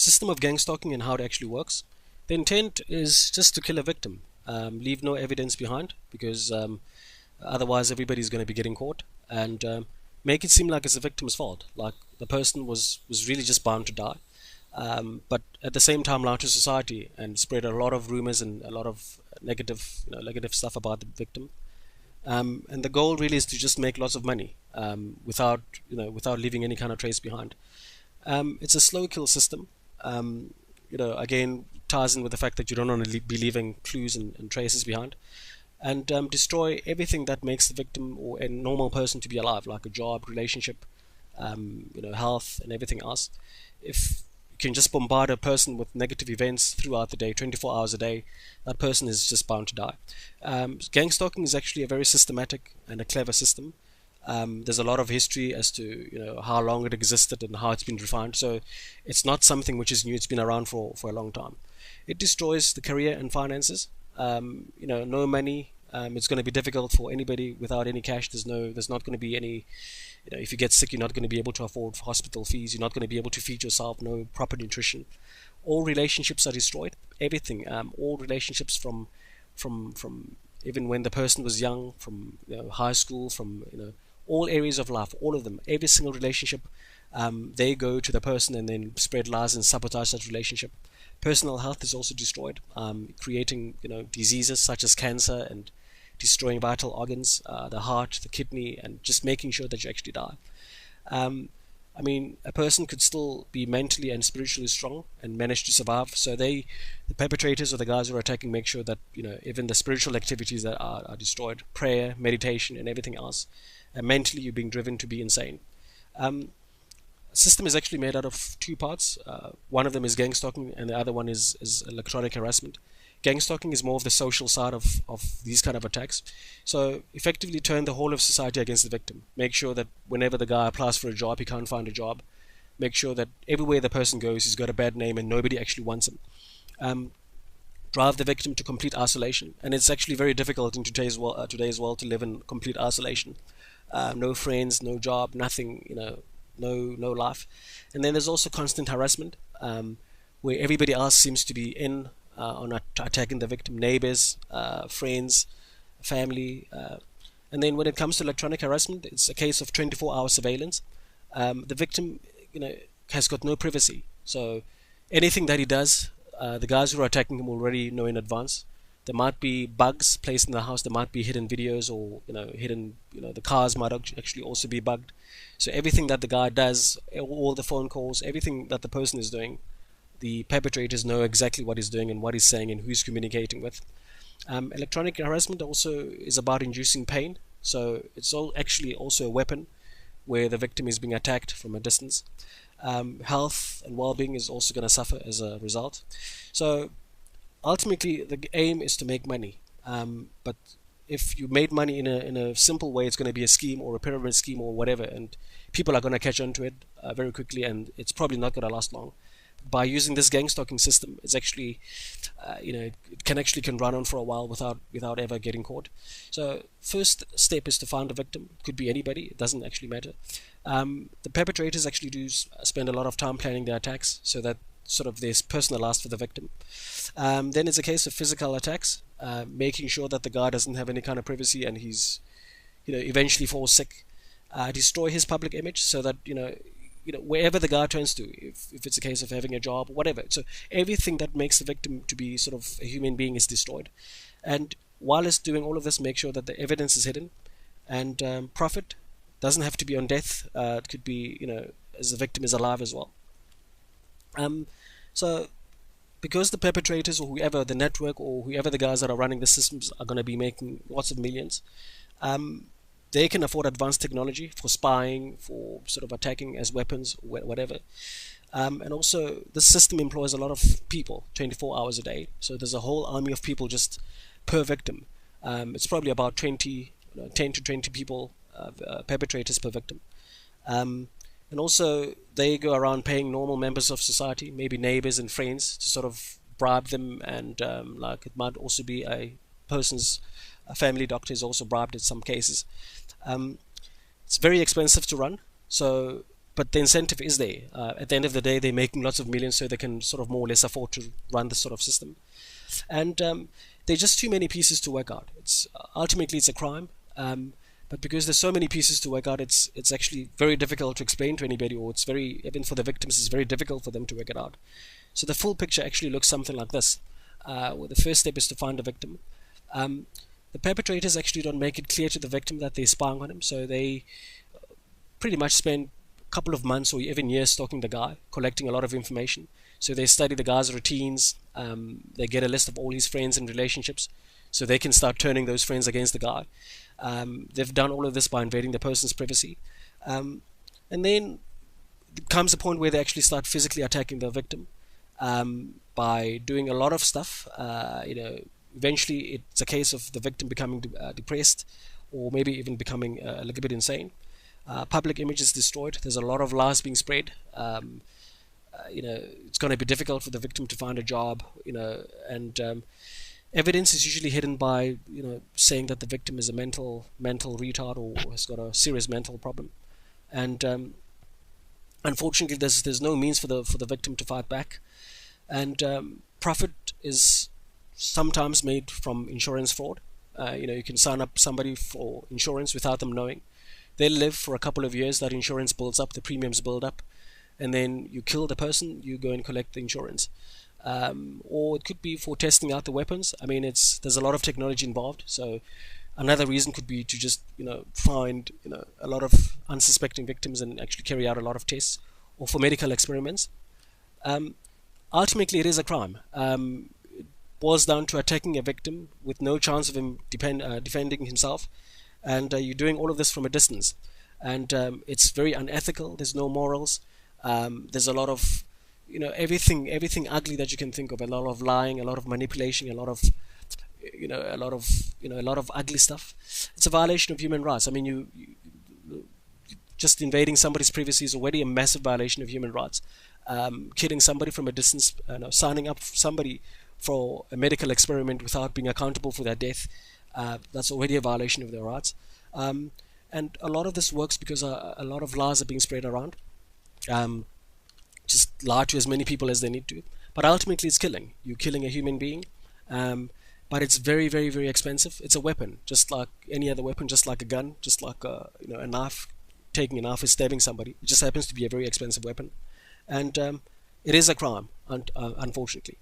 system of gang stalking and how it actually works. The intent is just to kill a victim, leave no evidence behind, because otherwise everybody's going to be getting caught, and make it seem like it's the victim's fault, like the person was really just bound to die, but at the same time lie to society and spread a lot of rumors and a lot of negative stuff about the victim. And the goal really is to just make lots of money, without leaving any kind of trace behind. It's a slow kill system. Again, ties in with the fact that you don't want to be leaving clues and traces behind, and destroy everything that makes the victim or a normal person to be alive, like a job, relationship, health, and everything else. If you can just bombard a person with negative events throughout the day, 24 hours a day, that person is just bound to die. Gang stalking is actually a very systematic and a clever system. There's a lot of history as to how long it existed and how it's been refined. So it's not something which is new. It's been around for a long time. It destroys the career and finances. No money. It's going to be difficult for anybody without any cash. There's not going to be any. If you get sick, you're not going to be able to afford hospital fees. You're not going to be able to feed yourself. No proper nutrition. All relationships are destroyed. Everything. All relationships from even when the person was young, from high school, from all areas of life, all of them, every single relationship, they go to the person and then spread lies and sabotage that relationship. Personal health is also destroyed, creating diseases such as cancer and destroying vital organs, the heart, the kidney, and just making sure that you actually die. A person could still be mentally and spiritually strong and manage to survive. So the perpetrators or the guys who are attacking make sure that even the spiritual activities that are destroyed, prayer, meditation, and everything else. And mentally, you're being driven to be insane. System is actually made out of two parts. One of them is gang stalking, and the other one is electronic harassment. Gang stalking is more of the social side of these kind of attacks. So effectively turn the whole of society against the victim. Make sure that whenever the guy applies for a job, he can't find a job. Make sure that everywhere the person goes, he's got a bad name and nobody actually wants him. Drive the victim to complete isolation. And it's actually very difficult in today's world to live in complete isolation. No friends, no job, nothing, no life. And then there's also constant harassment, where everybody else seems to be in on attacking the victim, neighbors, friends, family. And then when it comes to electronic harassment, it's a case of 24-hour surveillance. The victim, has got no privacy. So anything that he does, the guys who are attacking him already know in advance. There might be bugs placed in the house. There might be hidden videos, or hidden. The cars might actually also be bugged. So everything that the guy does, all the phone calls, everything that the person is doing, the perpetrators know exactly what he's doing and what he's saying and who he's communicating with. Electronic harassment also is about inducing pain. So it's actually also a weapon where the victim is being attacked from a distance. Health and well-being is also going to suffer as a result. So ultimately, the aim is to make money. But if you made money in a simple way, it's going to be a scheme or a pyramid scheme or whatever, and people are going to catch on to it very quickly, and it's probably not going to last long. By using this gang stalking system, it's actually, it can run on for a while without ever getting caught. So first step is to find a victim. It could be anybody. It doesn't actually matter. The perpetrators actually do spend a lot of time planning their attacks, so that sort of there's personalized for the victim. Then it's a case of physical attacks, making sure that the guy doesn't have any kind of privacy and he's, eventually falls sick. Destroy his public image so that, wherever the guy turns to, if it's a case of having a job, whatever. So everything that makes the victim to be sort of a human being is destroyed. And while it's doing all of this, make sure that the evidence is hidden. And profit doesn't have to be on death. It could be, as the victim is alive as well. So because the perpetrators or whoever, the network or whoever the guys that are running the systems are going to be making lots of millions, they can afford advanced technology for spying, for sort of attacking as weapons, whatever. And also, this system employs a lot of people, 24 hours a day. So there's a whole army of people just per victim. It's probably about 10 to 20 people, perpetrators per victim. And also, they go around paying normal members of society, maybe neighbors and friends, to sort of bribe them. And it might also be a person's family doctor is also bribed in some cases. It's very expensive to run. So but the incentive is there. At the end of the day, they're making lots of millions, so they can sort of more or less afford to run this sort of system. And there are just too many pieces to work out. It's ultimately it's a crime, but because there's so many pieces to work out, it's actually very difficult to explain to anybody, or it's very, even for the victims, it's very difficult for them to work it out. So the full picture actually looks something like this. Where the first step is to find a victim. The perpetrators actually don't make it clear to the victim that they're spying on him, so they pretty much spend a couple of months or even years stalking the guy, collecting a lot of information. So they study the guy's routines, they get a list of all his friends and relationships, so they can start turning those friends against the guy. They've done all of this by invading the person's privacy. And then comes a point where they actually start physically attacking the victim by doing a lot of stuff. Eventually it's a case of the victim becoming depressed, or maybe even becoming a little bit insane. Public image is destroyed. There's a lot of lies being spread. It's going to be difficult for the victim to find a job. And evidence is usually hidden by saying that the victim is a mental retard or has got a serious mental problem. And unfortunately, there's no means for the victim to fight back. And profit is sometimes made from insurance fraud. You can sign up somebody for insurance without them knowing. They'll live for a couple of years, that insurance builds up, the premiums build up, and then you kill the person, you go and collect the insurance. Or it could be for testing out the weapons. I mean, there's a lot of technology involved, so another reason could be to just find a lot of unsuspecting victims and actually carry out a lot of tests, or for medical experiments. Ultimately, it is a crime. It boils down to attacking a victim with no chance of him defending himself, and you're doing all of this from a distance. And it's very unethical. There's no morals. There's a lot of everything ugly that you can think of. A lot of lying, a lot of manipulation, a lot of ugly stuff. It's a violation of human rights. I mean, you just invading somebody's privacy is already a massive violation of human rights. Killing somebody from a distance, signing up somebody for a medical experiment without being accountable for their death, that's already a violation of their rights. And a lot of this works because a lot of lies are being spread around. Just lie to as many people as they need to. But ultimately it's killing. You're killing a human being. But it's very, very, very expensive. It's a weapon, just like any other weapon, just like a gun, just like a knife. Taking a knife is stabbing somebody. It just happens to be a very expensive weapon. And it is a crime, unfortunately.